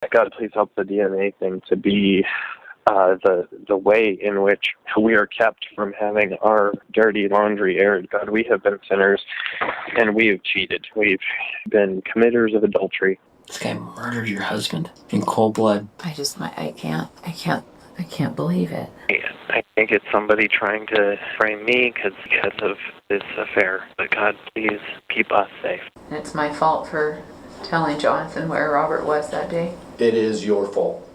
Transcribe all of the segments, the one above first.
God, please help the DNA thing to be the way in which we are kept from having our dirty laundry aired. God, we have been sinners, and we have cheated. We've been committers of adultery. This guy murdered your husband in cold blood. I can't believe it. I think it's somebody trying to frame me because of this affair. But God, please keep us safe. It's my fault for telling Jonathan where Robert was that day. It is your fault.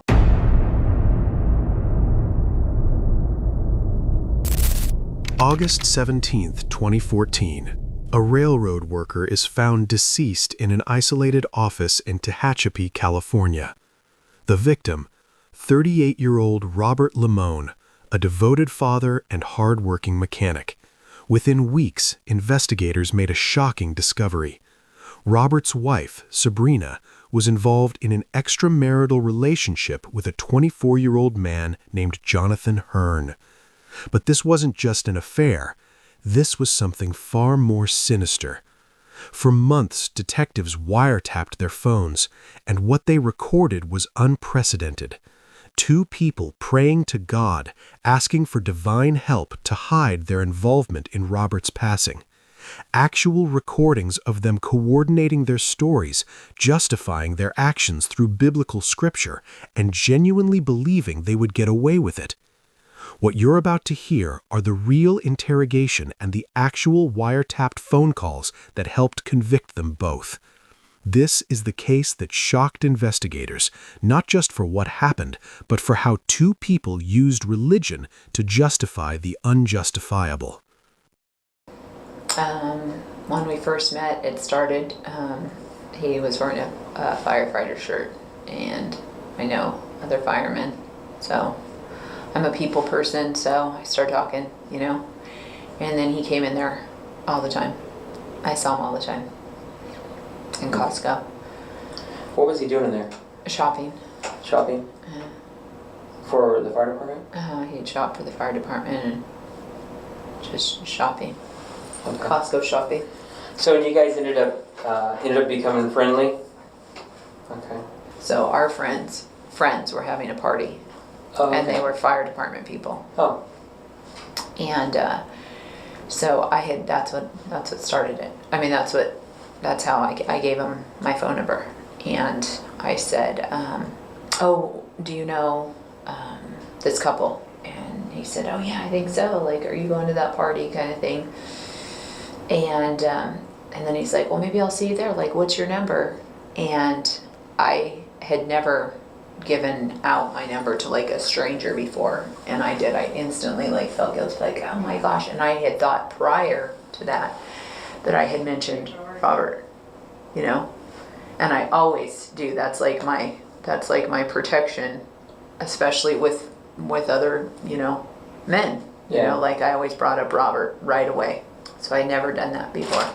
August 17th, 2014. A railroad worker is found deceased in an isolated office in Tehachapi, California. The victim, 38-year-old Robert Limon, a devoted father and hard-working mechanic. Within weeks, investigators made a shocking discovery. Robert's wife, Sabrina, was involved in an extramarital relationship with a 24-year-old man named Jonathan Hearn. But this wasn't just an affair. This was something far more sinister. For months, detectives wiretapped their phones, and what they recorded was unprecedented. Two people praying to God, asking for divine help to hide their involvement in Robert's passing. Actual recordings of them coordinating their stories, justifying their actions through biblical scripture, and genuinely believing they would get away with it. What you're about to hear are the real interrogation and the actual wiretapped phone calls that helped convict them both. This is the case that shocked investigators, not just for what happened, but for how two people used religion to justify the unjustifiable. When we first met, it started, he was wearing a firefighter shirt, and I know other firemen, so I'm a people person, so I started talking, and then he came in there all the time. I saw him all the time in Costco. What was he doing in there? Shopping. Shopping? For the fire department? He'd shop for the fire department and just shopping. Okay. Costco shopping. So you guys ended up becoming friendly? Okay. So our friends were having a party. Oh, okay. And they were fire department people. Oh. And so that's what started it. I mean, that's how I gave him my phone number. And I said, oh, do you know this couple? And he said, oh yeah, I think so. Like, are you going to that party kind of thing? And then he's like, well, maybe I'll see you there. Like, what's your number? And I had never given out my number to like a stranger before, and I did. I instantly felt guilty, like, oh my gosh. And I had thought prior to that I had mentioned Robert, and I always do. That's like my protection, especially with other men. Yeah. Like I always brought up Robert right away. So I'd never done that before,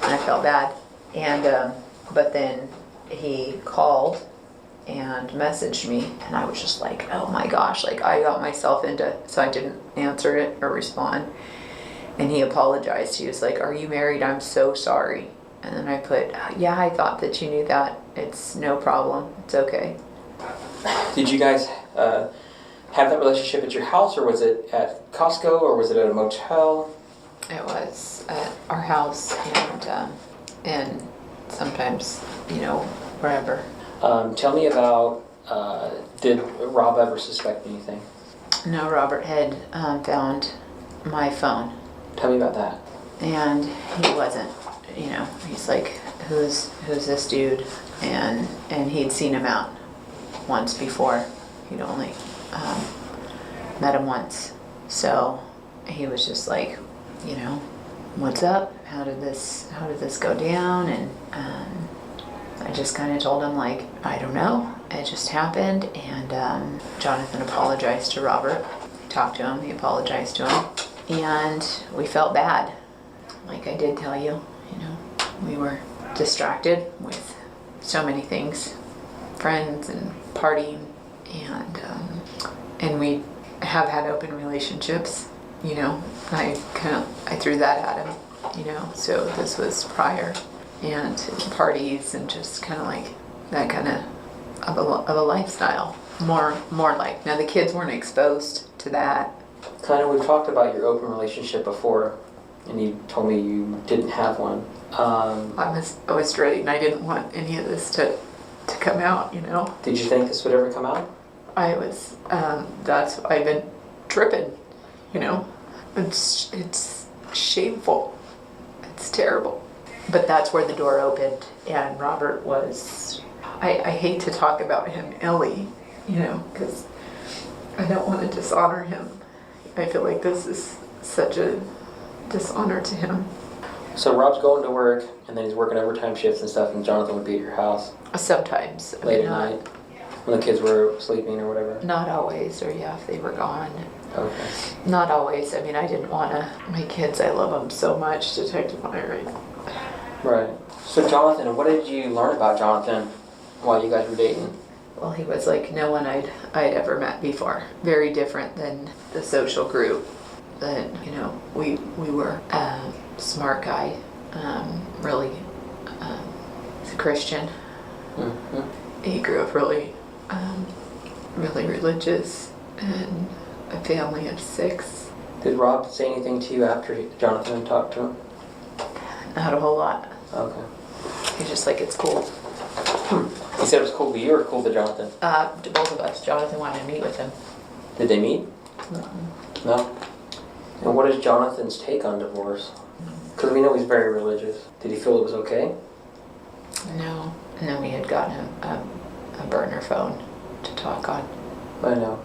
and I felt bad. And but then he called and messaged me, and I was just like, oh my gosh, like I got myself so I didn't answer it or respond. And he apologized. He was like, are you married? I'm so sorry. And then I put, yeah, I thought that you knew that. It's no problem. It's okay. Did you guys have that relationship at your house, or was it at Costco, or was it at a motel? It was at our house, and sometimes, wherever. Tell me about, did Rob ever suspect anything? No, Robert had found my phone. Tell me about that. And he wasn't, he's like, who's this dude? And he'd seen him out once before. He'd only met him once. So he was just like, what's up? How did this go down? And I just kind of told him, like, I don't know. It just happened. And Jonathan apologized to Robert. He talked to him. He apologized to him. And we felt bad. Like I did tell you, we were distracted with so many things, friends and partying, and we have had open relationships. I threw that at him. So this was prior, and parties and just kind of like that kind of of a lifestyle. More like. Now the kids weren't exposed to that. Kind of, we've talked about your open relationship before, and you told me you didn't have one. I was straight, and I didn't want any of this to come out, you know. Did you think this would ever come out? I was, I've been tripping, you know. It's shameful. It's terrible. But that's where the door opened, and Robert was, I hate to talk about him illy, you know, because I don't want to dishonor him. I feel like this is such a dishonor to him. So Rob's going to work, and then he's working overtime shifts and stuff, and Jonathan would be at your house Sometimes. late at night when the kids were sleeping or whatever? Not always, or yeah, if they were gone. Okay. Not always. I mean, I didn't want to, my kids, I love them so much, Detective Myron. Right. So Jonathan, what did you learn about Jonathan while you guys were dating? Well, he was like no one I'd ever met before. Very different than the social group that, you know, we were. Smart guy, really, he's a Christian. Mm-hmm. He grew up really religious, and a family of 6. Did Rob say anything to you after Jonathan talked to him? Not a whole lot. Okay. He's just like, it's cool. He said it was cool to you or cool to Jonathan? To both of us. Jonathan wanted to meet with him. Did they meet? Mm-hmm. No? And what is Jonathan's take on divorce? Because we know he's very religious. Did he feel it was okay? No. And then we had gotten a burner phone to talk on. I know.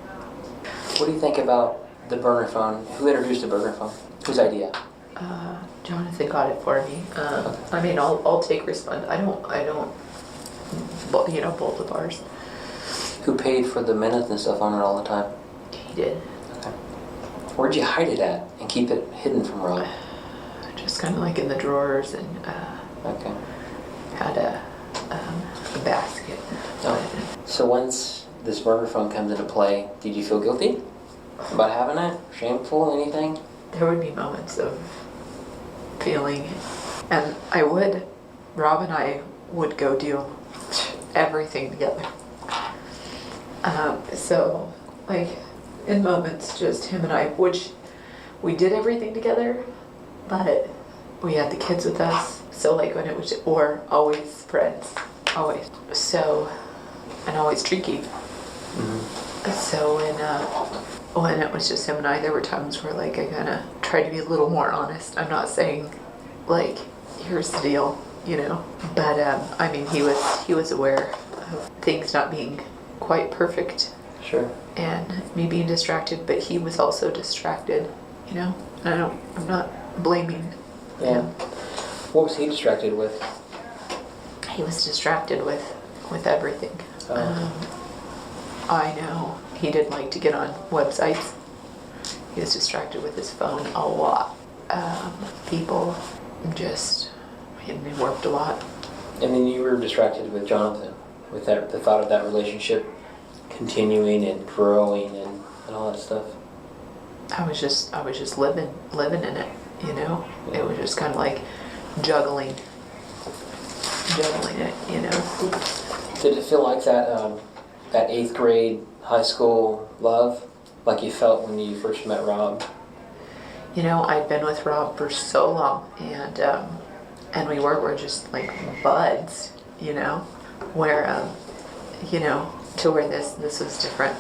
What do you think about the burner phone? Who introduced the burner phone? Whose idea? Jonathan got it for me. I mean, I'll take response. I don't, you know, both of ours. Who paid for the minutes and stuff on it all the time? He did. Okay. Where'd you hide it at and keep it hidden from Rob? Just kind of like in the drawers, and Okay. had a basket. Oh. So once this burner phone comes into play, did you feel guilty about having it? Shameful, anything? There would be moments of feeling, and Rob and I would go do everything together. So, like, in moments, just him and I, which we did everything together, but we had the kids with us. So, like, when it was, or always friends, always. So, and always tricky. Mm-hmm. So when it was just him and I, there were times where, like, I kind of tried to be a little more honest. I'm not saying, like, here's the deal, you know. But I mean, he was aware of things not being quite perfect. Sure. And me being distracted, but he was also distracted, you know. And I'm not blaming him. What was he distracted with? He was distracted with everything. I know he didn't like to get on websites. He was distracted with his phone a lot. People just, he worked a lot. And then you were distracted with Jonathan, with the thought of that relationship continuing and growing and all that stuff. I was just living in it, you know. Yeah. It was just kind of like juggling it, you know. Did it feel like that 8th grade high school love, like you felt when you first met Rob? You know, I'd been with Rob for so long, and we were just like buds, you know, where, you know, to where this was different,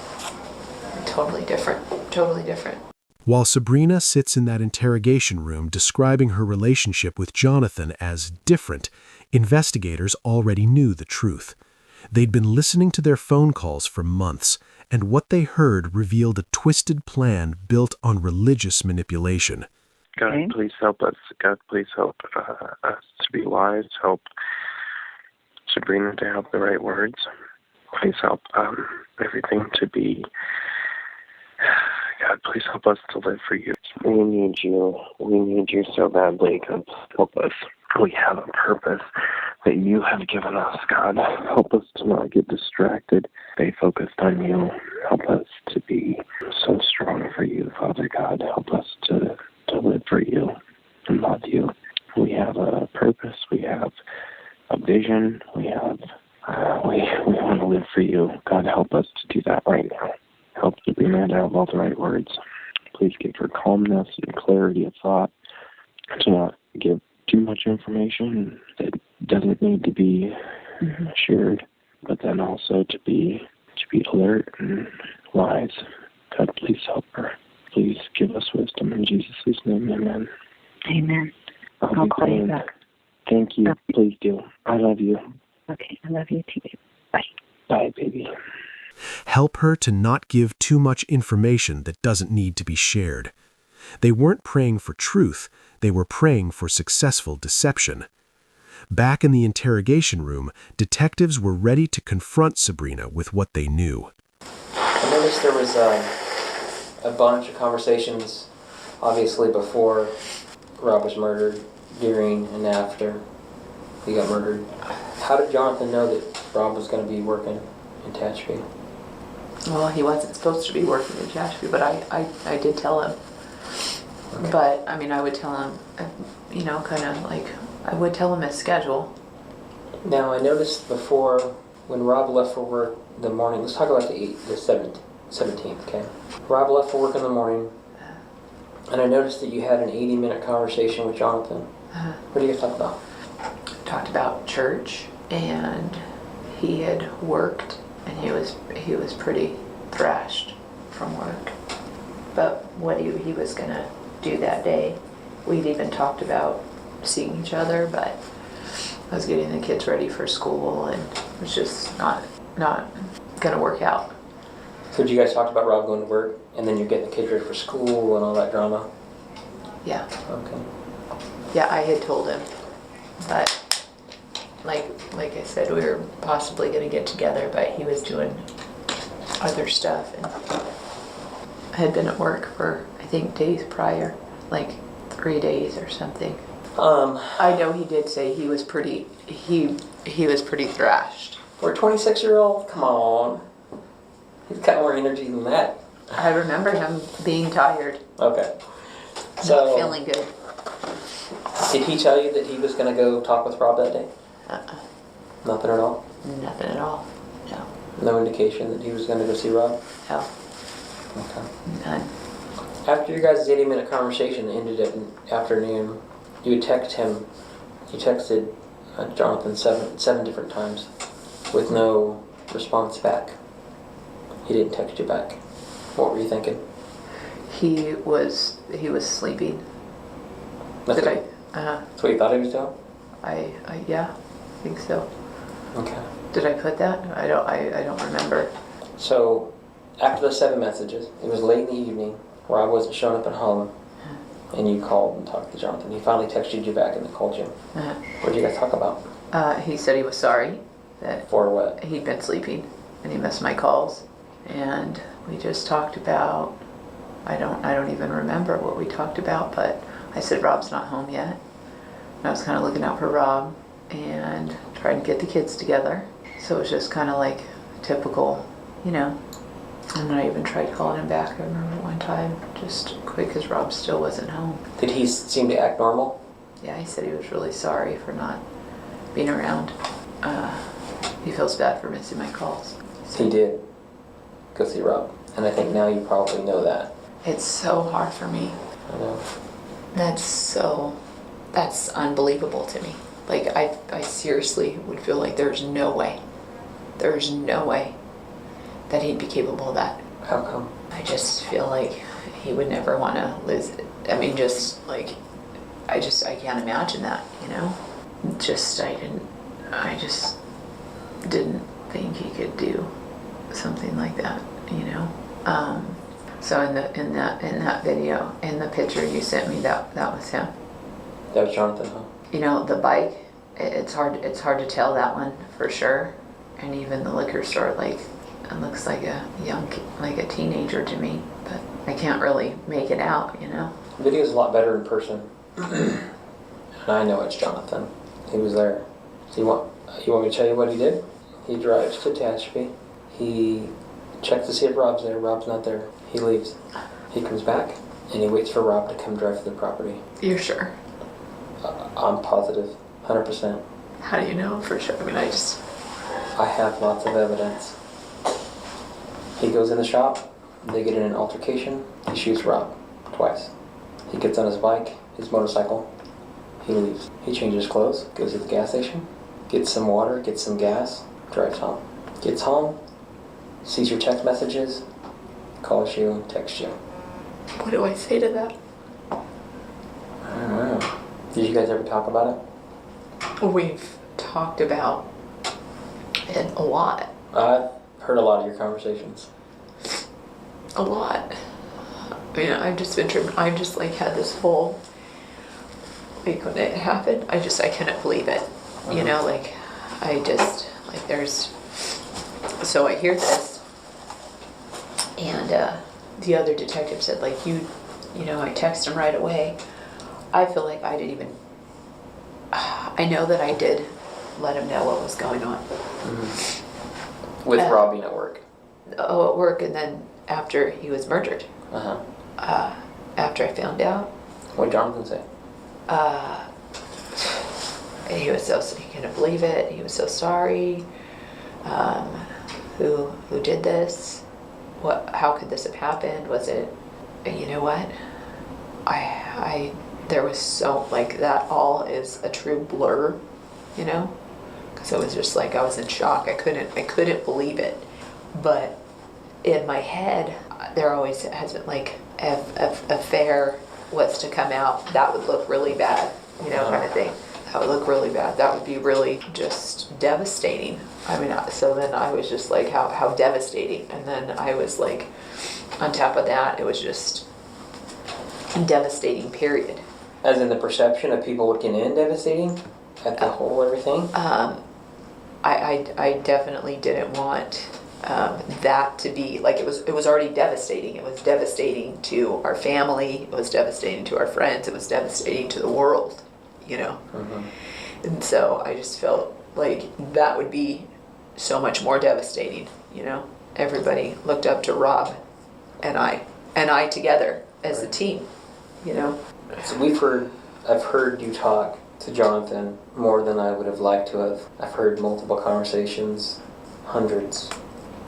totally different. While Sabrina sits in that interrogation room describing her relationship with Jonathan as different, investigators already knew the truth. They'd been listening to their phone calls for months, and what they heard revealed a twisted plan built on religious manipulation. God, please help us. God, please help us to be wise. Help Sabrina to have the right words. Please help everything to be... God, please help us to live for you. We need you. We need you so badly. God, help us. We have a purpose that you have given us, God. Help us to not get distracted. Stay focused on you. Help us to be so strong for you, Father God. Help us to live for you and love you. We have a purpose. We have a vision. We want to live for you. God, help us to do that right now. Help Sabrina to have all the right words. Please give her calmness and clarity of thought, to not give too much information that doesn't need to be shared, but then also to be alert and wise. God, please help her. Please give us wisdom in Jesus' name. Amen. Amen. I'll call you back. Thank you. Please do. I love you. Okay, I love you too. Bye. Bye, baby. Help her to not give too much information that doesn't need to be shared. They weren't praying for truth, they were praying for successful deception. Back in the interrogation room, detectives were ready to confront Sabrina with what they knew. I noticed there was a bunch of conversations, obviously before Rob was murdered, during and after he got murdered. How did Jonathan know that Rob was going to be working in Tehachapi? Well, he wasn't supposed to be working in Tehachapi, but I did tell him. Okay. But, I mean, I would tell him, you know, kind of like, I would tell him his schedule. Now, I noticed before, when Rob left for work in the morning, let's talk about the 17th, okay? Rob left for work in the morning, and I noticed that you had an 80-minute conversation with Jonathan. What do you guys talk about? Talked about church, and he had worked, and he was pretty thrashed from work. But what he was gonna do that day, we'd even talked about seeing each other, but I was getting the kids ready for school, and it was just not gonna work out. So did you guys talk about Rob going to work, and then you're getting the kids ready for school and all that drama? Yeah. Okay. Yeah, I had told him, but like I said, we were possibly going to get together, but he was doing other stuff, and I had been at work for, I think, days prior, like 3 days or something. I know he did say he was pretty thrashed. For a 26-year-old, come on. He's got more energy than that. I remember him being tired. Okay. So, not feeling good. Did he tell you that he was going to go talk with Rob that day? Nothing at all? Nothing at all. No. No indication that he was going to go see Rob? No. Okay. None. After your guys' 80-minute conversation ended at afternoon, you would text him. You texted Jonathan seven different times with no response back. He didn't text you back. What were you thinking? He was sleeping. That's what you thought he was doing? Yeah, I think so. Okay. Did I put that? I don't remember. So, after the 7 messages, it was late in the evening. Rob wasn't showing up at home, and you called and talked to Jonathan. He finally texted you back and then called you. What did you guys talk about? He said he was sorry that for what? He'd been sleeping and he missed my calls, and we just talked about. I don't even remember what we talked about, but I said Rob's not home yet. And I was kind of looking out for Rob and trying to get the kids together. So it was just kind of like typical, you know. And then I even tried calling him back. I remember one time, just quick, because Rob still wasn't home. Did he seem to act normal? Yeah, he said he was really sorry for not being around. He feels bad for missing my calls. He did go see Rob. And I think now you probably know that. It's so hard for me. I know. That's unbelievable to me. Like, I seriously would feel like there's no way that he'd be capable of that. How come? I just feel like he would never want to lose it. I mean, just like, I can't imagine that, you know? I just didn't think he could do something like that, you know? So in that video, in the picture you sent me, that was him. That was Jonathan, huh? You know, the bike, it's hard to tell that one for sure. And even the liquor store, like, it looks like a a teenager to me, but I can't really make it out, you know. The video's a lot better in person. And I know it's Jonathan. He was there. So you want me to tell you what he did? He drives to Tehachapi. He checks to see if Rob's there. Rob's not there. He leaves. He comes back, and he waits for Rob to come drive to the property. You're sure? I'm positive, 100%. How do you know for sure? I mean, I have lots of evidence. He goes in the shop, they get in an altercation, he shoots Rob twice. He gets on his bike, his motorcycle, he leaves. He changes clothes, goes to the gas station, gets some water, gets some gas, drives home. Gets home, sees your text messages, calls you, texts you. What do I say to that? I don't know. Did you guys ever talk about it? We've talked about it a lot. I've heard a lot of your conversations. A lot. I mean, I've just like had this whole, like when it happened, I couldn't believe it. You know, like so I hear this, and the other detective said, like, you know, I text him right away. I feel like I didn't even, I know that I did let him know what was going on. Mm-hmm. With Rob being at work. Oh, at work, and then after he was murdered. After I found out. What did Jonathan say? He couldn't believe it. He was so sorry. Who did this? How could this have happened? Was it, you know what? There was so, like, that all is a true blur, you know? Because it was just like, I was in shock. I couldn't believe it. But in my head, there always has been, like, if affair was to come out, that would look really bad, you know, kind of thing. That would look really bad. That would be really just devastating. I mean, so then I was just like, how devastating. And then I was like, on top of that, it was just devastating, period. As in the perception of people looking in, devastating? At the whole everything? I definitely didn't want that to be, like, it was already devastating. It was devastating to our family. It was devastating to our friends. It was devastating to the world, you know? Mm-hmm. And so I just felt like that would be so much more devastating, you know? Everybody looked up to Rob and I together as a team, you know? So I've heard you talk to Jonathan more than I would have liked to have. I've heard multiple conversations, hundreds.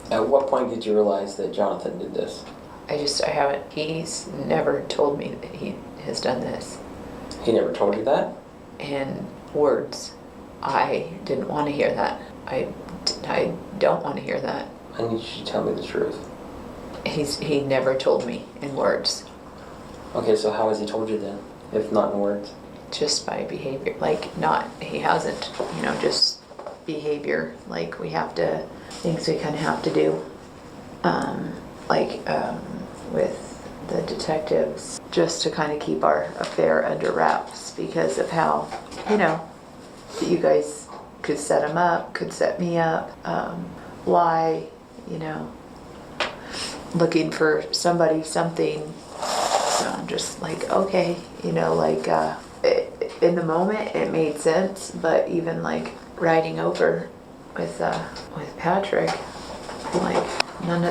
At what point did you realize that Jonathan did this? I haven't, he's never told me that he has done this. He never told you that? In words. I didn't want to hear that. I don't want to hear that. I need you to tell me the truth. He never told me in words. Okay, so how has he told you then, if not in words? Just by behavior. Like, he hasn't, you know, just behavior. Like, things we kind of have to do. With the detectives, just to kind of keep our affair under wraps because of how, you know, you guys could set him up, could set me up, lie, you know, looking for somebody, something. So I'm just like, okay, you know, like, in the moment it made sense, but even like riding over with Patrick, like none,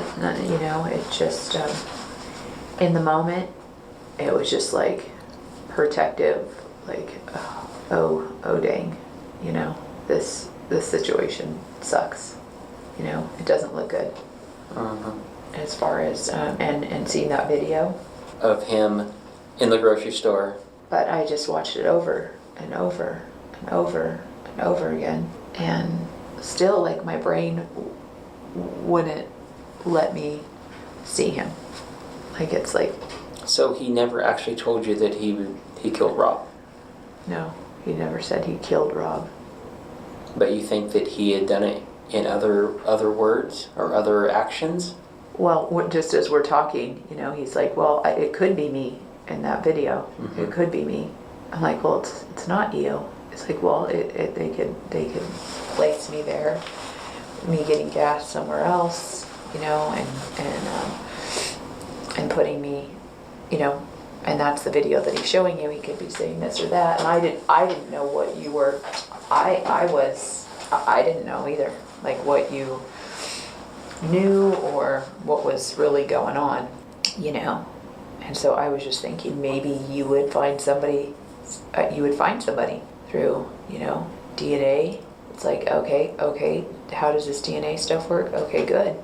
you know, it just, in the moment, it was just like protective, like, oh dang, you know, this situation sucks, you know, it doesn't look good. As far as, and seeing that video of him in the grocery store. But I just watched it over and over and over and over again, and still, like, my brain wouldn't let me see him. Like, it's like... So he never actually told you that he killed Rob? No, he never said he killed Rob. But you think that he had done it in other words or other actions? Well, just as we're talking, you know, he's like, well, it could be me in that video. Mm-hmm. It could be me. I'm like, well, it's not you. It's like, well, they could place me there, me getting gas somewhere else, you know, and putting me, you know, and that's the video that he's showing you. He could be saying this or that, and I didn't know what you were. I didn't know either, like what you knew or what was really going on, you know. And so I was just thinking maybe you would find somebody through, you know, DNA. It's like, okay, how does this DNA stuff work? Okay, good.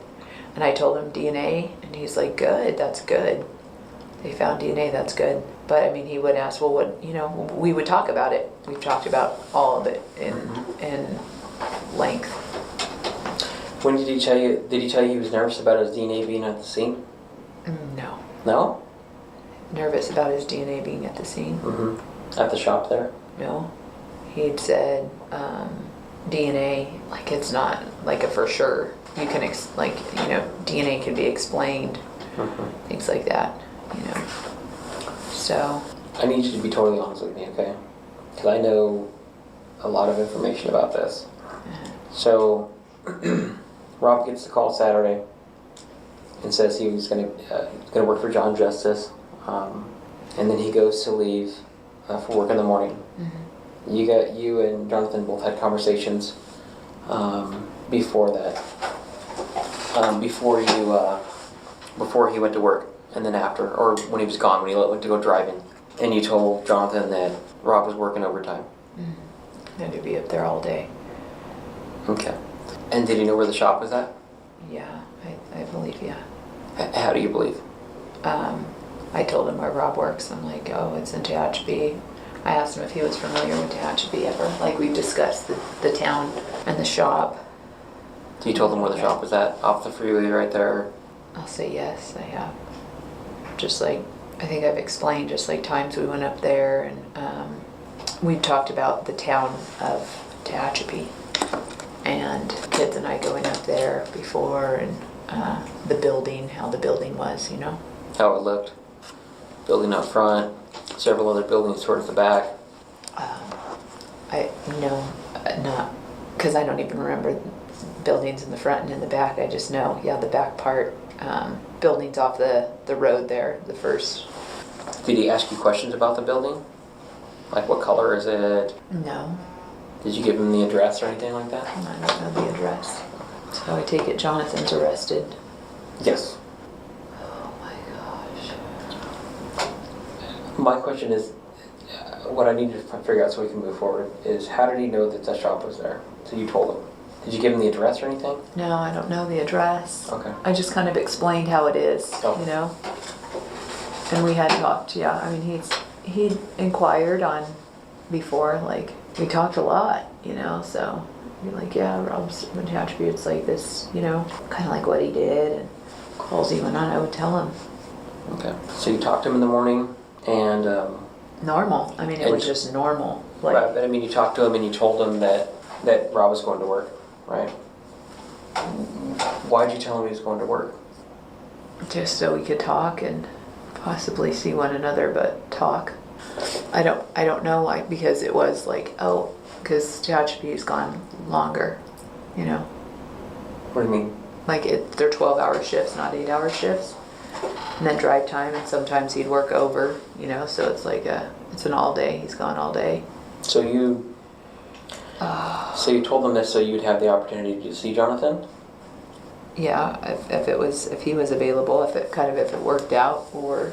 And I told him DNA, and he's like, good, that's good. They found DNA, that's good. But I mean, he would ask, well, what, we would talk about it. We've talked about all of it in length. When did he tell you he was nervous about his DNA being at the scene? No. No? Nervous about his DNA being at the scene? Mm-hmm. At the shop there? No. He'd said DNA, like it's not like a for sure. You can, DNA can be explained, things like that, So. I need you to be totally honest with me, okay? Because I know a lot of information about this. So, Rob gets the call Saturday and says he was going to work for John Justice, and then he goes to leave for work in the morning. Mm-hmm. You and Jonathan both had conversations before that, before he went to work, and then after, or when he was gone, when he went to go driving, and you told Jonathan that Rob was working overtime. Mm-hmm. And he'd be up there all day. Okay. And did he know where the shop was at? Yeah, I believe, yeah. How do you believe? I told him where Rob works. I'm like, oh, it's in Tehachapi. I asked him if he was familiar with Tehachapi ever. Like we discussed the town and the shop. You told him where the shop was at? Off the freeway right there? I'll say yes, I have. Just like, I think I've explained just like times we went up there and we talked about the town of Tehachapi and kids and I going up there before and the building, how the building was, How it looked. Building up front, several other buildings towards the back. Not, because I don't even remember buildings in the front and in the back. I just know, the back part, buildings off the road there, the first. Did he ask you questions about the building? Like what color is it? No. Did you give him the address or anything like that? I don't know the address. So I take it Jonathan's arrested. Yes. Oh my gosh. My question is, what I need to figure out so we can move forward is how did he know that that shop was there? So you told him. Did you give him the address or anything? No, I don't know the address. Okay. I just kind of explained how it is, And we had talked, I mean, he'd inquired on before, like, we talked a lot, so you're like, Rob's attributes like this, kind of like what he did, and calls he went on, I would tell him. Okay. So you talked to him in the morning, and... normal. I mean, it was just normal. Like, right, but I mean, you talked to him and you told him that Rob was going to work, right? Why'd you tell him he was going to work? Just so we could talk and possibly see one another, but talk. I don't know why, because it was like, because Tehachapi's gone longer, What do you mean? Like they're 12-hour shifts, not 8-hour shifts. And then drive time, and sometimes he'd work over, so it's like it's an all day. He's gone all day. So you told him this so you'd have the opportunity to see Jonathan? Yeah, if he was available, if it worked out, or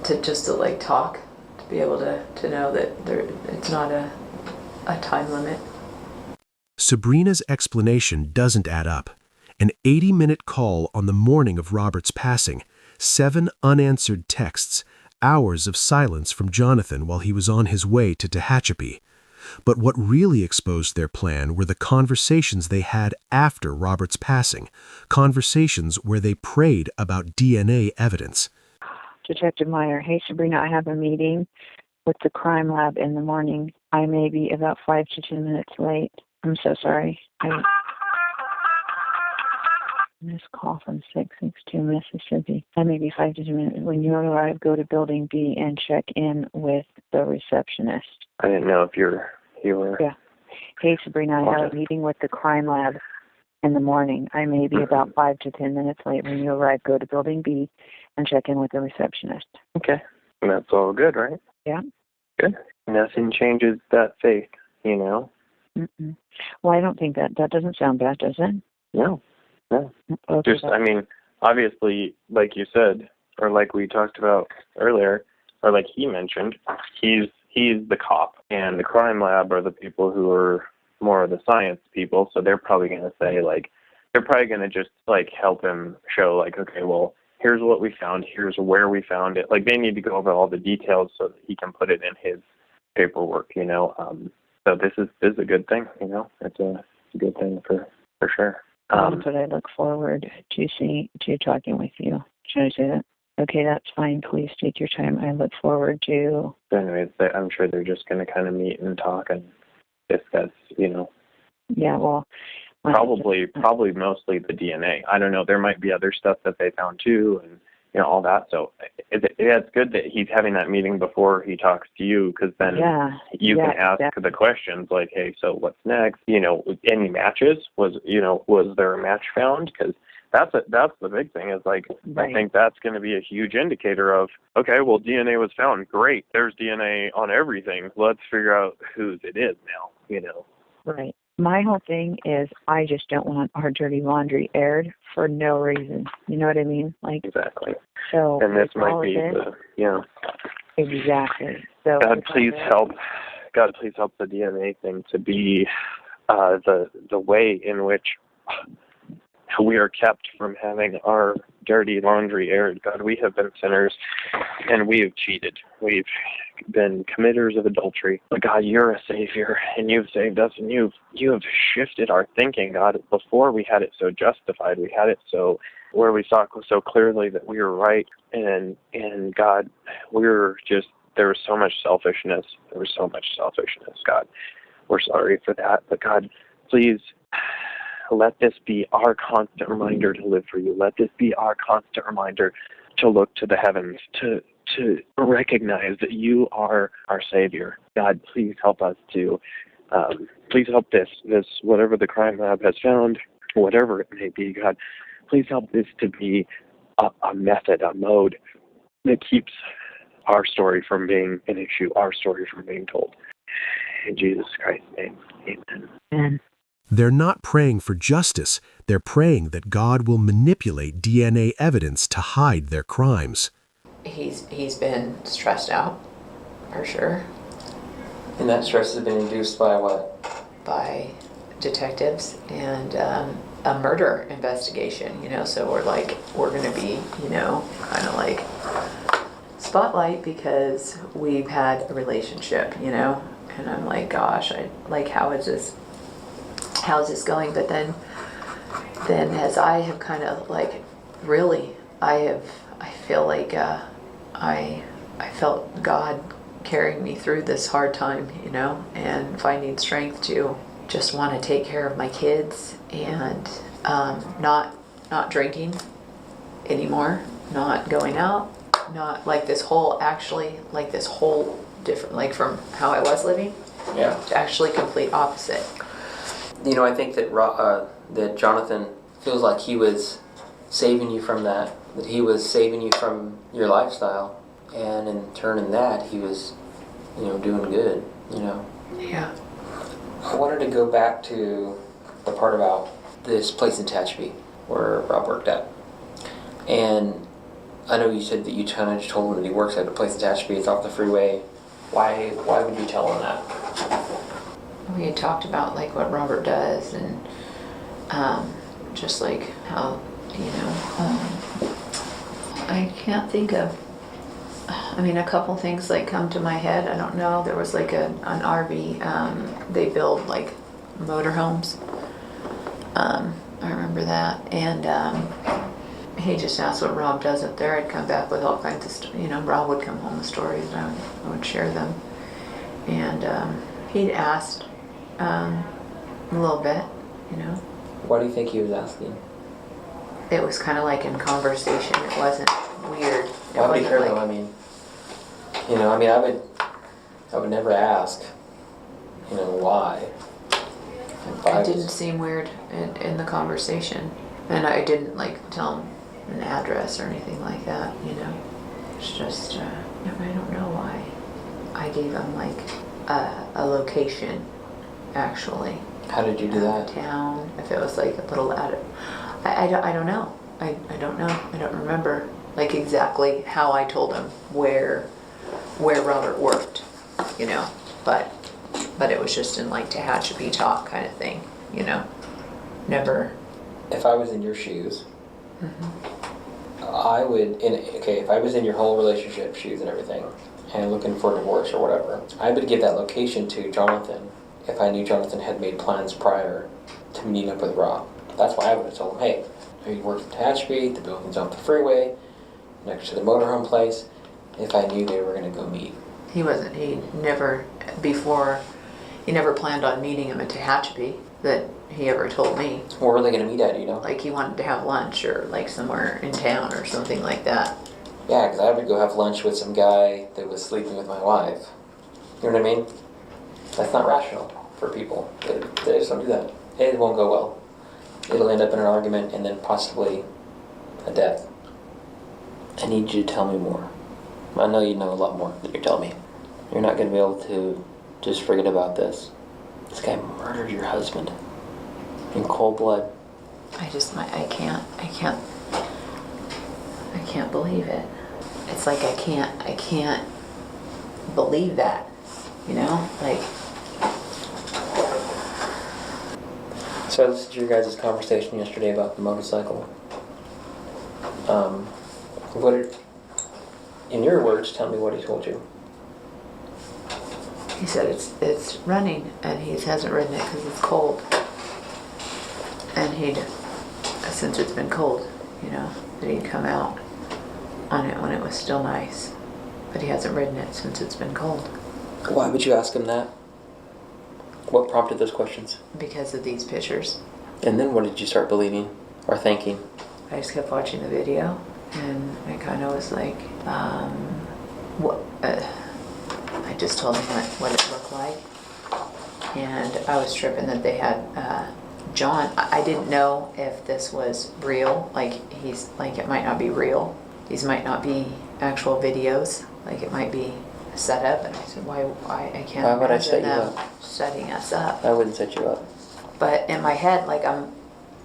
to like talk, to be able to know that it's not a time limit. Sabrina's explanation doesn't add up. An 80-minute call on the morning of Robert's passing, 7 unanswered texts, hours of silence from Jonathan while he was on his way to Tehachapi. But what really exposed their plan were the conversations they had after Robert's passing, conversations where they prayed about DNA evidence. Detective Meyer, hey Sabrina, I have a meeting with the crime lab in the morning. I may be about 5 to 10 minutes late. I'm so sorry. This call from 662 Mississippi. I may be 5 to 10 minutes. When you arrive, go to Building B and check in with the receptionist. I didn't know if you were. Yeah. Hey Sabrina, I have a meeting with the crime lab in the morning. I may be about 5 to 10 minutes late. When you arrive, go to Building B and check in with the receptionist. Okay. And that's all good, right? Yeah. Good. Nothing changes that faith, Mm-mm. Well, I don't think that doesn't sound bad, does it? No. Okay, Obviously, like you said, or like we talked about earlier, or like he mentioned, he's the cop, and the crime lab are the people who are more of the science people, so they're probably going to say, like, they're probably going to just like help him show like, okay, well, here's what we found, here's where we found it. Like they need to go over all the details so that he can put it in his paperwork, you know. So this is a good thing, you know. It's a good thing for sure. That's what I look forward to talking with you. Should I say that? Okay, that's fine. Please take your time. I look forward to. So anyways, I'm sure they're just going to kind of meet and talk and discuss, you know. Yeah, well. Probably mostly the DNA. I don't know. There might be other stuff that they found too, and you know all that. So it's good that he's having that meeting before he talks to you, because then you can ask the questions like, hey, so what's next? You know, any matches? Was there a match found? Because that's the big thing is like I think that's going to be a huge indicator of, okay, well, DNA was found. Great. There's DNA on everything. Let's figure out whose it is now, you know. Right. My whole thing is I just don't want our dirty laundry aired for no reason. You know what I mean? Like exactly. So and this might be exactly. So God, please help the DNA thing to be the way in which we are kept from having our dirty laundry aired. God, we have been sinners and we have cheated. We've been committers of adultery. But God, you're a Savior and you've saved us, and you have shifted our thinking, God. Before we had it so justified, we had it so where we saw so clearly that we were right, and God, there was so much selfishness. God. We're sorry for that. But God, please let this be our constant reminder to live for you. Let this be our constant reminder to look to the heavens, to recognize that you are our Savior. God, please help us to, please help this, whatever the crime lab has found, whatever it may be, God, please help this to be a method, a mode that keeps our story from being an issue, our story from being told. In Jesus Christ's name, amen. Amen. They're not praying for justice. They're praying that God will manipulate DNA evidence to hide their crimes. He's been stressed out, for sure. And that stress has been induced by what? By detectives and a murder investigation, you know, so we're going to be, you know, kind of like spotlight because we've had a relationship, you know, and I'm like, gosh, how is this going? But then as I have kind of like, really, I feel like I felt God carrying me through this hard time, you know, and finding strength to just want to take care of my kids and not drinking anymore, not going out, not like this whole different, like from how I was living, to actually complete opposite. You know, I think that Jonathan feels like he was saving you from that he was saving you from your lifestyle, and in turn in that he was, you know, doing good, you know. Yeah. I wanted to go back to the part about this place in Tehachapi where Rob worked at. And I know you said that you kind of just told him that he works at a place in Tehachapi. It's off the freeway. Why would you tell him that? We had talked about like what Robert does and just like how, you know, I can't think of, I mean, a couple things like come to my head. I don't know. There was like an RV, they build like motorhomes. I remember that. And he just asked what Rob does up there. I'd come back with all kinds of, you know, Rob would come home with stories and I would share them. And he'd asked a little bit, you know. Why do you think he was asking? It was kind of like in conversation. It wasn't weird. Why would he care though? I mean, you know, I would never ask, you know, why. It didn't seem weird in the conversation. And I didn't like tell him an address or anything like that, you know. It's just, I don't know why. I gave him like a location, actually. How did you do that? Town, if it was like a little out of, I don't know. I don't know. I don't remember like exactly how I told him where Robert worked, you know. But it was just in like Tehachapi talk kind of thing, you know. Never if I was in your shoes, I would, if I was in your whole relationship shoes and everything, and looking for divorce or whatever, I would give that location to Jonathan if I knew Jonathan had made plans prior to meeting up with Rob. That's why I would have told him, hey, he works in Tehachapi, the building's off the freeway, next to the motorhome place, if I knew they were going to go meet. He never planned on meeting him at Tehachapi that he ever told me. Where were they going to meet at, you know? Like he wanted to have lunch or like somewhere in town or something like that. Yeah, because I would go have lunch with some guy that was sleeping with my wife. You know what I mean? That's not rational for people. They just don't do that. It won't go well. It'll end up in an argument and then possibly a death. I need you to tell me more. I know you know a lot more than you're telling me. You're not going to be able to just forget about this. This guy murdered your husband in cold blood. I can't believe it. It's like I can't believe that, you know? Like. So I listened to your guys' conversation yesterday about the motorcycle. In your words, tell me what he told you. He said it's running, and he hasn't ridden it because it's cold. And since it's been cold, you know, that he'd come out on it when it was still nice. But he hasn't ridden it since it's been cold. Why would you ask him that? What prompted those questions? Because of these pictures. And then what did you start believing or thinking? I just kept watching the video, and I kind of was like, I just told him what it looked like. And I was tripping that they had John. I didn't know if this was real. It might not be real. These might not be actual videos. Like it might be set up. And I said, why I can't Why would I set imagine you them up? setting us up. I wouldn't set you up. But in my head, like I'm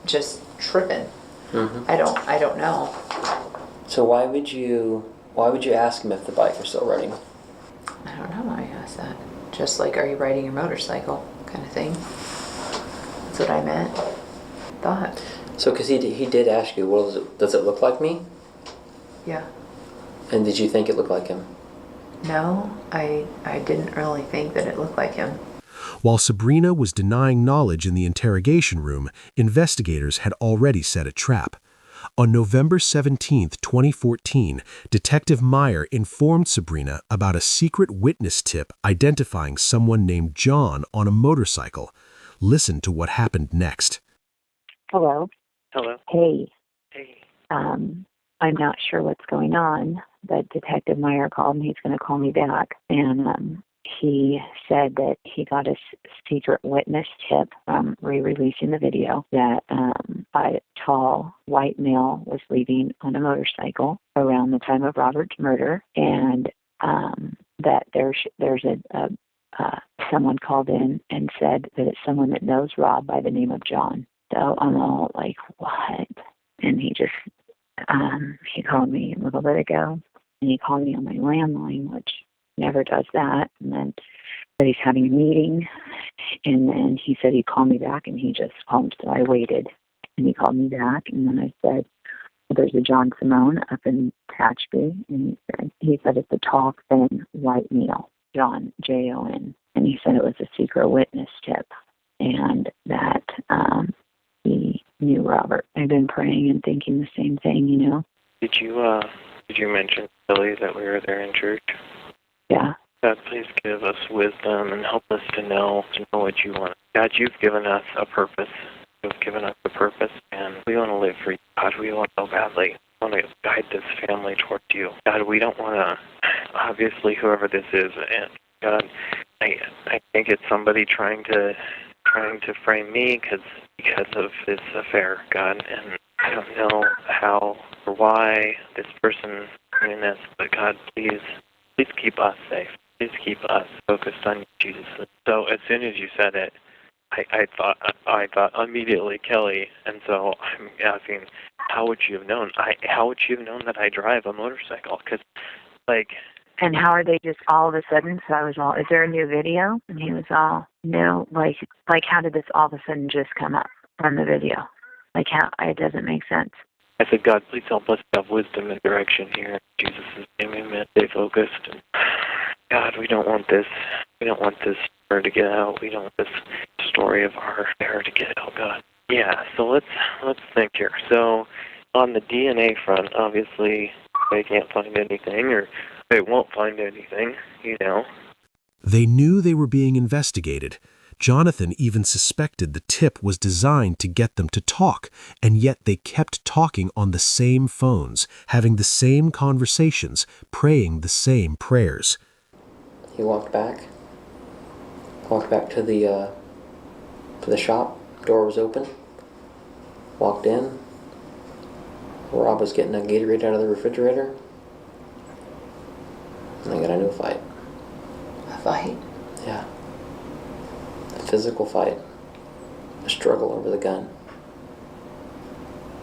just tripping. Mm-hmm. I don't know. So why would you ask him if the bike was still running? I don't know why I asked that. Just like, are you riding your motorcycle kind of thing. That's what I meant. Thought. So, because he did ask you, does it look like me? Yeah. And did you think it looked like him? No, I didn't really think that it looked like him. While Sabrina was denying knowledge in the interrogation room, investigators had already set a trap. On November 17, 2014, Detective Meyer informed Sabrina about a secret witness tip identifying someone named John on a motorcycle. Listen to what happened next. Hello. Hello. Hey. Hey. I'm not sure what's going on, but Detective Meyer called me. He's going to call me back. And he said that he got a secret witness tip from re-releasing the video that a tall white male was leaving on a motorcycle around the time of Robert's murder, and that there's someone called in and said that it's someone that knows Rob by the name of John. So I'm all like, what? And he just he called me a little bit ago, and he called me on my landline, which never does that. And then said he's having a meeting, and then he said he'd call me back, and he just called. So I waited, and he called me back, and then I said, well, there's a John Simone up in Tehachapi, and he said it's a tall, thin, white male, John, Jon, and he said it was a secret witness tip, and that he knew Robert. I've been praying and thinking the same thing, you know. Did you mention, Billy, that we were there in church? Yeah. God, please give us wisdom and help us to know what you want. God, you've given us a purpose. You've given us a purpose, and we want to live for you. God, we want so badly. We want to guide this family towards you. God, we don't want to, obviously, whoever this is, and God, I think it's somebody trying to frame me because of this affair, God, and I don't know how or why this person is doing this, but God, please keep us safe. Please keep us focused on you, Jesus. So as soon as you said it, I thought immediately Kelly, and so I'm asking, how would you have known? How would you have known that I drive a motorcycle? Because, And how are they just all of a sudden? So I was all, is there a new video? And he was all, no. Like how did this all of a sudden just come up on the video? Like, how, it doesn't make sense. I said, God, please help us have wisdom and direction here. In Jesus' name, amen. Stay focused. And God, we don't want this. We don't want this story to get out. We don't want this story of our error to get out, God. Yeah, so let's think here. So on the DNA front, obviously they can't find anything, or they won't find anything, you know. They knew they were being investigated. Jonathan even suspected the tip was designed to get them to talk, and yet they kept talking on the same phones, having the same conversations, praying the same prayers. He walked back to the shop. Door was open. Walked in. Rob was getting a Gatorade out of the refrigerator. And they got into a fight. A fight? Yeah. A physical fight. A struggle over the gun.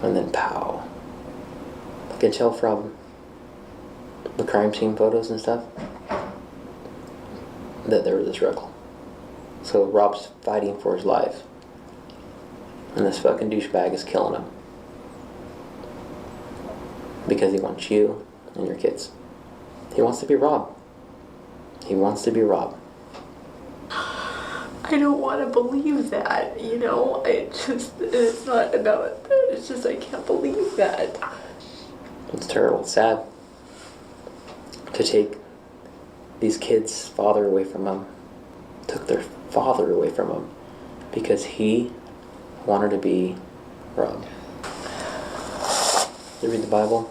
And then pow. I can tell from the crime scene photos and stuff that there was a struggle. So Rob's fighting for his life. And this fucking douchebag is killing him. Because he wants you and your kids. He wants to be Rob. He wants to be Rob. I don't want to believe that, you know. It's not about that. It's just I can't believe that. It's terrible. It's sad. To take these kids' father away from them. Took their father away from them. Because he wanted to be Rob. You read the Bible?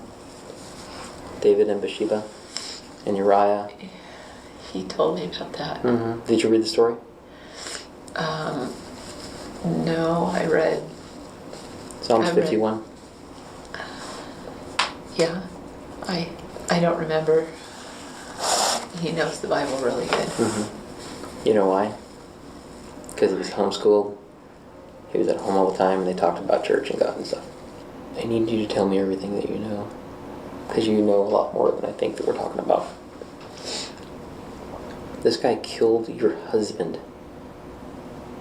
David and Bathsheba and Uriah. He told me about that. Mm-hmm. Did you read the story? No, I read. Psalms 51. Yeah, I don't remember. He knows the Bible really good. Mm-hmm. You know why? Because he was homeschooled. He was at home all the time, and they talked about church and God and stuff. I need you to tell me everything that you know. Because you know a lot more than I think that we're talking about. This guy killed your husband.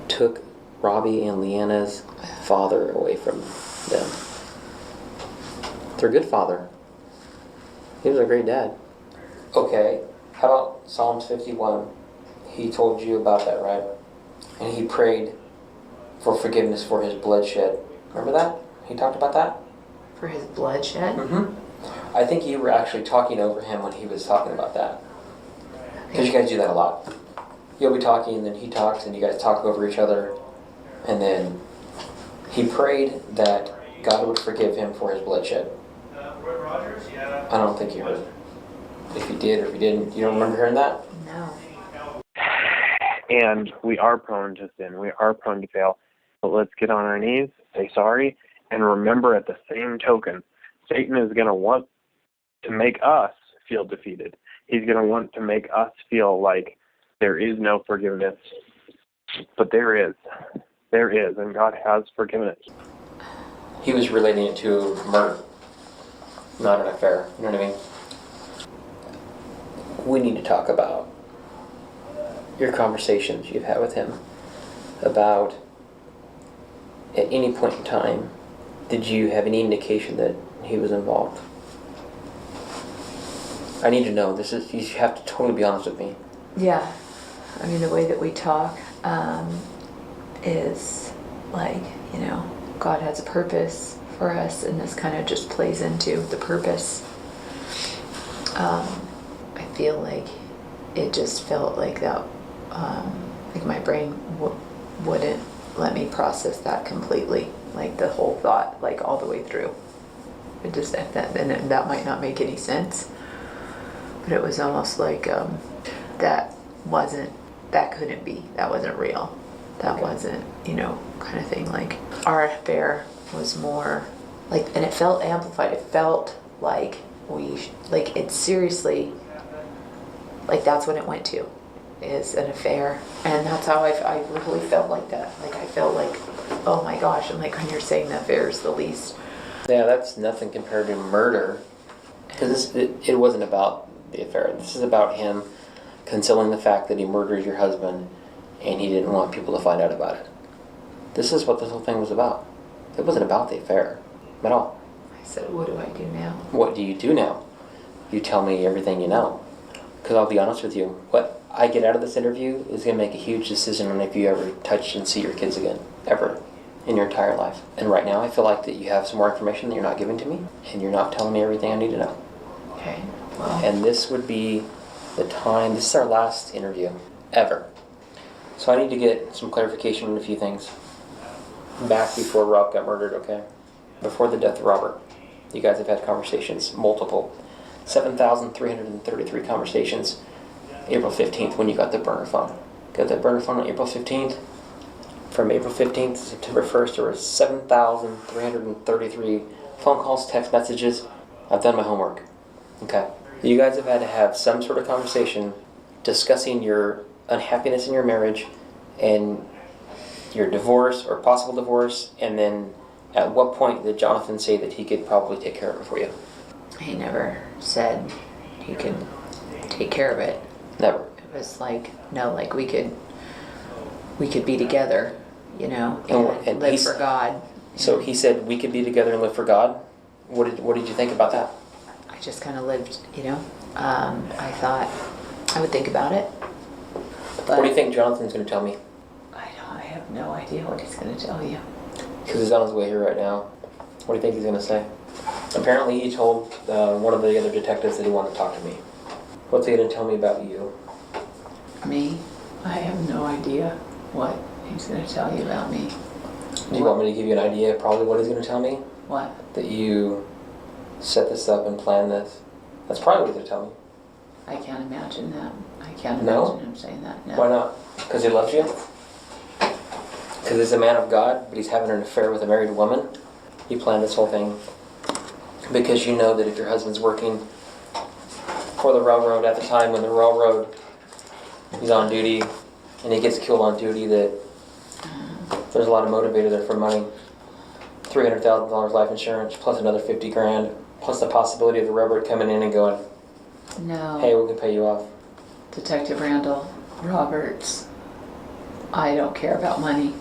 Took Robbie and Leanna's father away from them. Their good father. He was a great dad. Okay, how about Psalms 51? He told you about that, right? And he prayed for forgiveness for his bloodshed. Remember that? He talked about that? For his bloodshed? Mm-hmm. I think you were actually talking over him when he was talking about that. Because you guys do that a lot. You'll be talking, and then he talks, and you guys talk over each other. And then he prayed that God would forgive him for his bloodshed. I don't think you heard. If you did or if you didn't, you don't remember hearing that? No. And we are prone to sin. We are prone to fail. But let's get on our knees, say sorry, and remember at the same token, Satan is going to want to make us feel defeated. He's going to want to make us feel like there is no forgiveness. But there is. There is, and God has forgiven it. He was relating it to murder, not an affair. You know what I mean? We need to talk about your conversations you've had with him about, at any point in time, did you have any indication that he was involved? I need to know. You have to totally be honest with me. Yeah. I mean, the way that we talk is like, you know, God has a purpose for us, and this kind of just plays into the purpose. I feel like it just felt like that, like my brain wouldn't let me process that completely, like the whole thought, like all the way through. It just, that might not make any sense, but it was almost like that couldn't be, that wasn't real. That wasn't, you know, kind of thing. Like our affair was more like, and it felt amplified. It felt like it seriously, like that's what it went to, is an affair. And that's how I really felt like that. Like I felt like, oh my gosh, and like when you're saying the affair is the least. Yeah, that's nothing compared to murder. Because it wasn't about the affair. This is about him concealing the fact that he murdered your husband and he didn't want people to find out about it. This is what this whole thing was about. It wasn't about the affair at all. I said, what do I do now? What do you do now? You tell me everything you know. Because I'll be honest with you, what I get out of this interview is going to make a huge decision on if you ever touch and see your kids again, ever, in your entire life. And right now I feel like that you have some more information that you're not giving to me, and you're not telling me everything I need to know. Okay, well. And this would be the time, this is our last interview, ever. So I need to get some clarification on a few things. Back before Rob got murdered, okay? Before the death of Robert, you guys have had conversations, multiple. 7,333 conversations. April 15th when you got the burner phone. Got that burner phone on April 15th. From April 15th to September 1st, there were 7,333 phone calls, text messages. I've done my homework. Okay. You guys have had to have some sort of conversation discussing your unhappiness in your marriage and your divorce or possible divorce, and then at what point did Jonathan say that he could probably take care of it for you? He never said he could take care of it. Never. It was like, no, like we could be together, you know, and live for God. So he said we could be together and live for God? What did you think about that? I just kind of lived, you know. I thought I would think about it. But What do you think Jonathan's going to tell me? I have no idea what he's going to tell you. Because he's on his way here right now. What do you think he's going to say? Apparently he told one of the other detectives that he wanted to talk to me. What's he going to tell me about you? Me? I have no idea what he's going to tell you about me. Do you want me to give you an idea of probably what he's going to tell me? What? That you set this up and planned this? That's probably what he's going to tell me. I can't imagine that. I can't No? imagine him saying that. No. Why not? Because he loves you? Because he's a man of God, but he's having an affair with a married woman? You planned this whole thing because you know that if your husband's working for the railroad at the time when the railroad he's on duty and he gets killed on duty, that there's a lot of motivator there for money. $300,000 life insurance plus another 50 grand plus the possibility of the railroad coming in and going, No. hey, we can pay you off. Detective Randall Roberts, I don't care about money.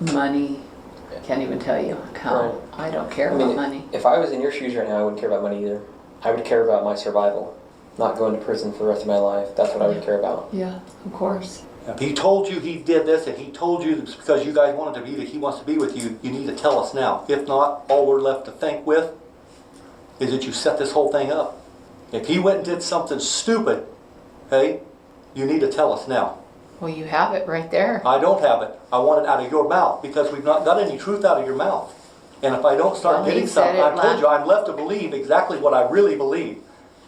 Money, I can't even tell you how. Right. I don't care about money. If I was in your shoes right now, I wouldn't care about money either. I would care about my survival, not going to prison for the rest of my life. That's what I would care about. Yeah, of course. If he told you he did this, and he told you it's because you guys wanted to be, that he wants to be with you, you need to tell us now. If not, all we're left to think with is that you set this whole thing up. If he went and did something stupid, hey, you need to tell us now. Well, you have it right there. I don't have it. I want it out of your mouth because we've not got any truth out of your mouth. And if I don't start Well, he getting said something, it I told last- you, I'm left to believe exactly what I really believe.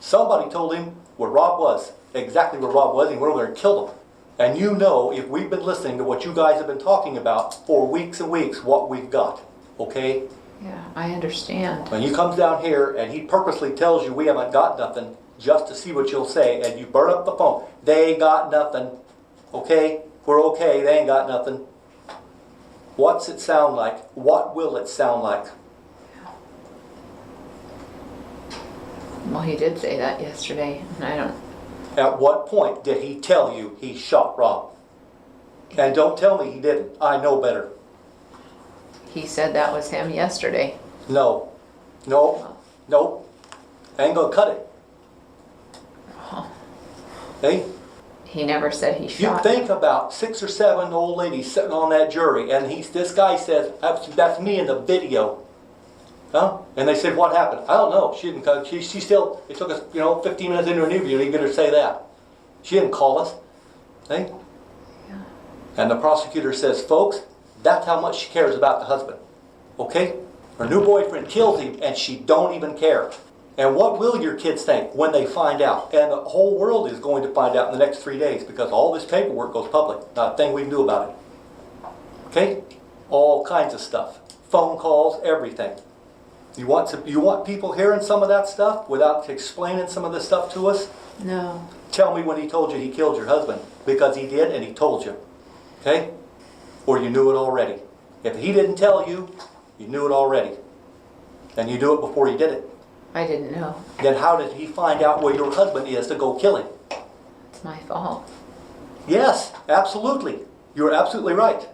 Somebody told him where Rob was, exactly where Rob was, and he went over there and killed him. And you know, if we've been listening to what you guys have been talking about for weeks and weeks, what we've got, okay? Yeah, I understand. When he comes down here and he purposely tells you we haven't got nothing just to see what you'll say, and you burn up the phone, they ain't got nothing, okay? We're okay, they ain't got nothing. What's it sound like? What will it sound like? Well, he did say that yesterday, and I don't. At what point did he tell you he shot Rob? And don't tell me he didn't. I know better. He said that was him yesterday. No. No. No. Ain't gonna cut it. Oh. Hey? He never said he You shot. think about 6 or 7 old ladies sitting on that jury, and this guy says, that's me in the video. Huh? And they said, what happened? I don't know. She didn't come. She still, it took us, 15 minutes into an interview to get her to say that. She didn't call us. Hey? Yeah. And the prosecutor says, folks, that's how much she cares about the husband. Okay? Her new boyfriend kills him, and she don't even care. And what will your kids think when they find out? And the whole world is going to find out in the next 3 days because all this paperwork goes public. Not a thing we can do about it. Okay? All kinds of stuff. Phone calls, everything. You want people hearing some of that stuff without explaining some of the stuff to us? No. Tell me when he told you he killed your husband. Because he did and he told you. Okay? Or you knew it already. If he didn't tell you, you knew it already. And you knew it before he did it. I didn't know. Then how did he find out where your husband is to go kill him? It's my fault. Yes, absolutely. You're absolutely right.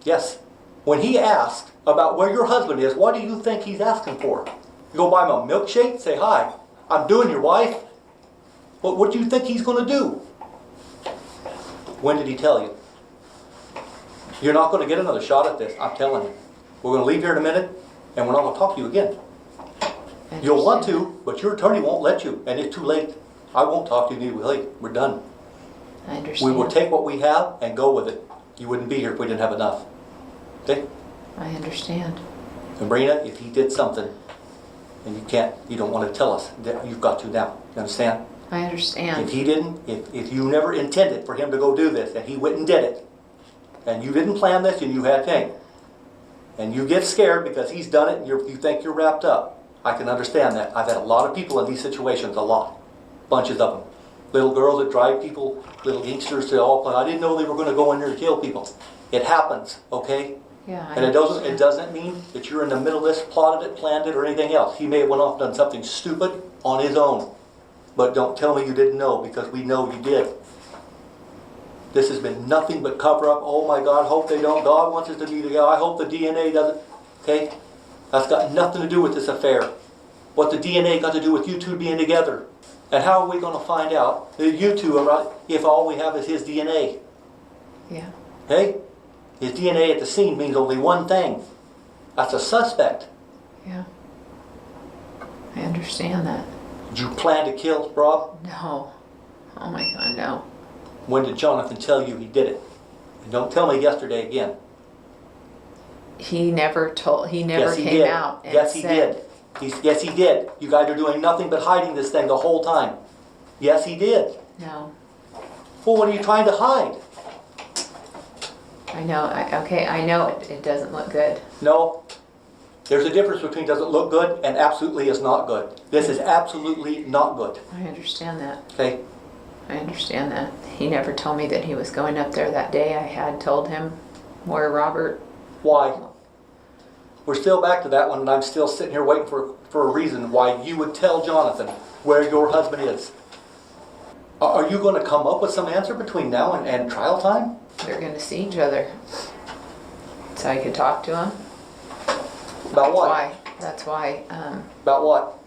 Yes. When he asked about where your husband is, what do you think he's asking for? You go buy him a milkshake, say, hi, I'm doing your wife. What do you think he's going to do? When did he tell you? You're not going to get another shot at this, I'm telling you. We're going to leave here in a minute, and we're not going to talk to you again. You'll want to, but your attorney won't let you, and it's too late. I won't talk to you, neither will he. We're done. I understand. We will take what we have and go with it. You wouldn't be here if we didn't have enough. Okay? I understand. Sabrina, if he did something, and you don't want to tell us, that you've got to now. You understand? I understand. If he didn't, if you never intended for him to go do this, and he went and did it, and you didn't plan this, and you had pain, and you get scared because he's done it, and you think you're wrapped up, I can understand that. I've had a lot of people in these situations, a lot. Bunches of them. Little girls that drive people, little youngsters to all play. I didn't know they were going to go in there and kill people. It happens, okay? Yeah, I And it understand. doesn't mean that you're in the middle of this, plotted it, planned it, or anything else. He may have went off and done something stupid on his own. But don't tell me you didn't know, because we know you did. This has been nothing but cover up. Oh my God, hope they don't. God wants us to be together. I hope the DNA doesn't. Okay? That's got nothing to do with this affair. What the DNA got to do with you two being together. And how are we going to find out that you two are right if all we have is his DNA? Yeah. Okay? His DNA at the scene means only one thing. That's a suspect. Yeah. I understand that. Did you plan to kill Rob? No. Oh my God, no. When did Jonathan tell you he did it? And don't tell me yesterday again. He never came did. out and Yes, he said. did. Yes, he did. You guys are doing nothing but hiding this thing the whole time. Yes, he did. No. Well, what are you trying to hide? I know, I know it doesn't look good. No. There's a difference between doesn't look good and absolutely is not good. This is absolutely not good. I understand that. Okay? I understand that. He never told me that he was going up there that day. I had told him where Robert... Why? We're still back to that one, and I'm still sitting here waiting for a reason why you would tell Jonathan where your husband is. Are you going to come up with some answer between now and trial time? They're going to see each other. So I could talk to him. About what? That's why, About what?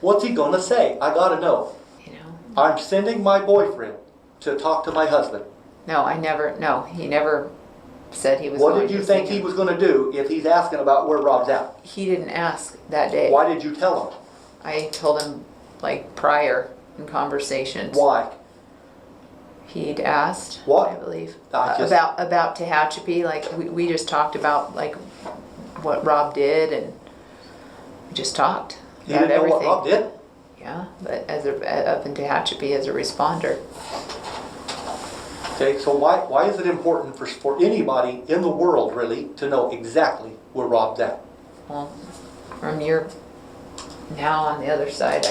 What's he going to say? I got to know. you know. I'm sending my boyfriend to talk to my husband. He never said he was What going did you to think see he him. was going to do if he's asking about where Rob's at? He didn't ask that day. Why did you tell him? I told him, like, prior in conversations. Why? He'd asked, What? I believe, I just- about Tehachapi. Like, we just talked about, like, what Rob did, and we just talked You about didn't know everything. what Rob did? Yeah, but up in Tehachapi as a responder. Okay, so why is it important for anybody in the world, really, to know exactly where Rob's at? Well, from your now on the other side,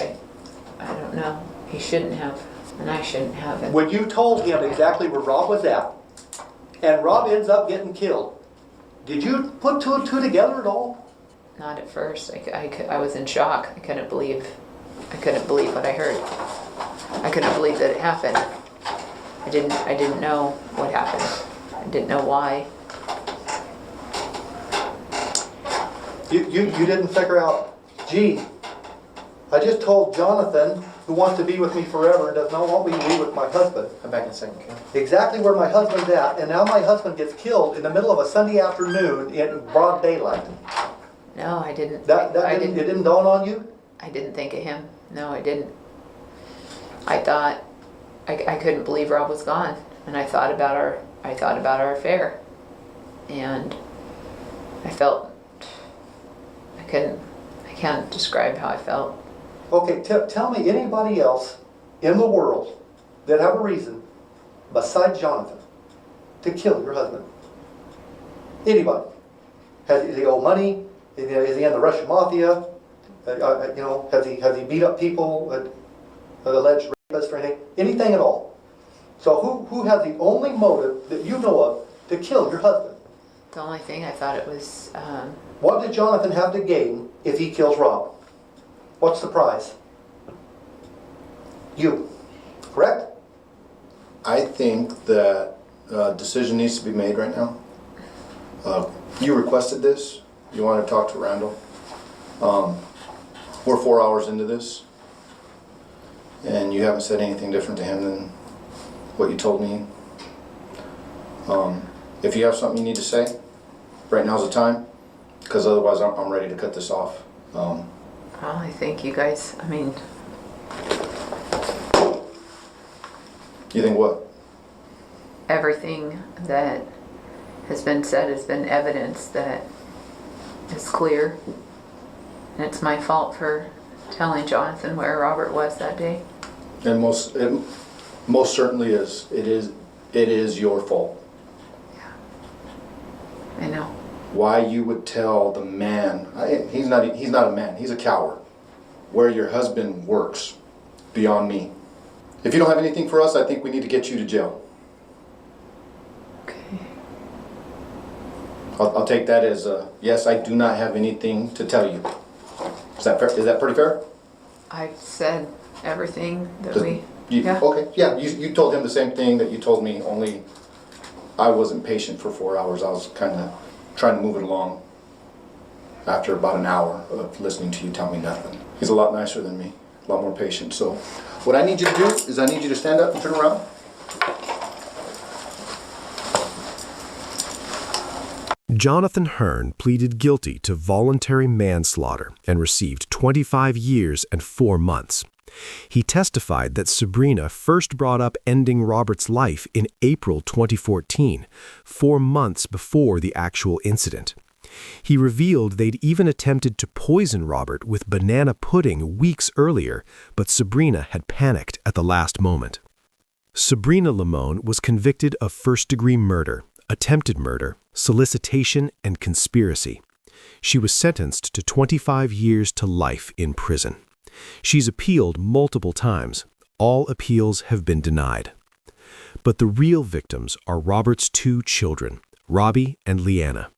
I don't know. He shouldn't have, and I shouldn't have. And When you told him exactly where Rob was at, and Rob ends up getting killed, did you put two and two together at all? not at first. I was in shock. I couldn't believe what I heard. I couldn't believe that it happened. I didn't know what happened. I didn't know why. You didn't figure out, gee, I just told Jonathan, who wants to be with me forever, does not want me to be with my husband, I'm back in a second, Ken. exactly where my husband's at, and now my husband gets killed in the middle of a Sunday afternoon in broad daylight. No, I didn't. It didn't dawn on you? I didn't think of him. No, I didn't. I thought I couldn't believe Rob was gone, and I thought about our affair, and I felt I can't describe how I felt. Okay, tell me anybody else in the world that have a reason, besides Jonathan, to kill your husband. Anybody. Does he owe money? Is he in the Russian mafia? Has he beat up people, alleged rapists or anything? Anything at all. So who has the only motive that you know of to kill your husband? The only thing I thought it was, What did Jonathan have to gain if he kills Rob? What's the prize? You. Correct? I think that a decision needs to be made right now. You requested this. You want to talk to Randall. We're 4 hours into this, and you haven't said anything different to him than what you told me. If you have something you need to say, right now's the time, because otherwise I'm ready to cut this off. Well, I think you guys, I mean, You think what? everything that has been said has been evidence that is clear. And it's my fault for telling Jonathan where Robert was that day. And it most certainly is. It is your fault. I know. Why you would tell the man, he's not a man, he's a coward, where your husband works, beyond me. If you don't have anything for us, I think we need to get you to jail. Okay. I'll take that as a yes, I do not have anything to tell you. Is that fair? Is that pretty fair? I said everything that Does- we, You, yeah. Okay, yeah, you told him the same thing that you told me, only I wasn't patient for 4 hours. I was kind of trying to move it along after about an hour of listening to you tell me nothing. He's a lot nicer than me, a lot more patient. So what I need you to do is I need you to stand up and turn around. Jonathan Hearn pleaded guilty to voluntary manslaughter and received 25 years and 4 months. He testified that Sabrina first brought up ending Robert's life in April 2014, 4 months before the actual incident. He revealed they'd even attempted to poison Robert with banana pudding weeks earlier, but Sabrina had panicked at the last moment. Sabrina Limon was convicted of first-degree murder, attempted murder, solicitation, and conspiracy. She was sentenced to 25 years to life in prison. She's appealed multiple times. All appeals have been denied. But the real victims are Robert's 2 children, Robbie and Leanna.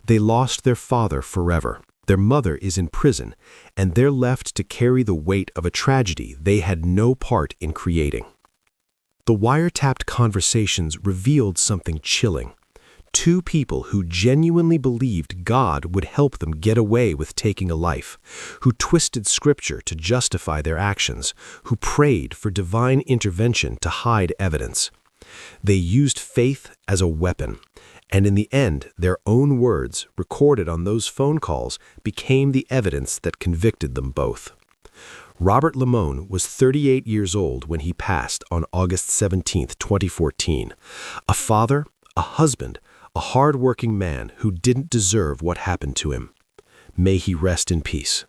They lost their father forever. Their mother is in prison, and they're left to carry the weight of a tragedy they had no part in creating. The wiretapped conversations revealed something chilling. 2 people who genuinely believed God would help them get away with taking a life, who twisted scripture to justify their actions, who prayed for divine intervention to hide evidence. They used faith as a weapon, and in the end, their own words, recorded on those phone calls, became the evidence that convicted them both. Robert Limon was 38 years old when he passed on August 17, 2014. A father, a husband, a hard-working man who didn't deserve what happened to him. May he rest in peace.